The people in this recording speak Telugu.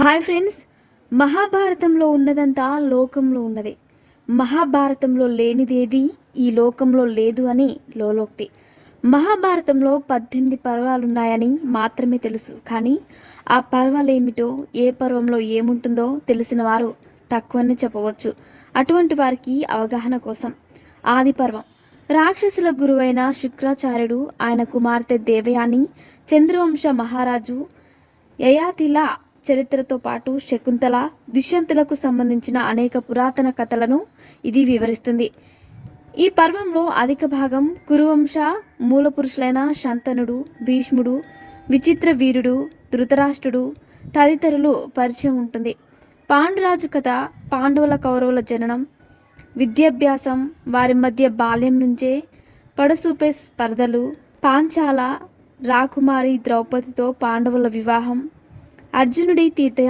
Hi friends. మహాభారతంలో ఉన్నదంతా లోకంలో ఉన్నది. మహాభారతంలో లేనిదేది ఈ లోకంలో లేదు అని లోలోక్తి. మహాభారతంలో 18 పర్వాలున్నాయని మాత్రమే తెలుసు. కానీ ఆ పర్వాలేమిటో, ఏ పర్వంలో ఏముంటుందో తెలిసిన వారు తక్కువనే చెప్పవచ్చు. అటువంటి వారికి అవగాహన కోసం ఆది పర్వం. రాక్షసుల గురువైన శుక్రాచార్యుడు, ఆయన కుమార్తె దేవయాని, చంద్రవంశ మహారాజు యయాతిల చరిత్రతో పాటు శకుంతల, దుష్యంతులకు సంబంధించిన అనేక పురాతన కథలను ఇది వివరిస్తుంది. ఈ పర్వంలో అధిక భాగం కురువంశ మూల పురుషులైన శంతనుడు, భీష్ముడు, విచిత్ర వీరుడు, ధృతరాష్ట్రుడు తదితరులు పరిచయం ఉంటుంది. పాండురాజు కథ, పాండవుల కౌరవుల జననం, విద్యాభ్యాసం, వారి మధ్య బాల్యం నుంచే పడసూపే స్పర్ధలు, పాంచాల రాకుమారి ద్రౌపదితో పాండవుల వివాహం, అర్జునుడి తీర్థ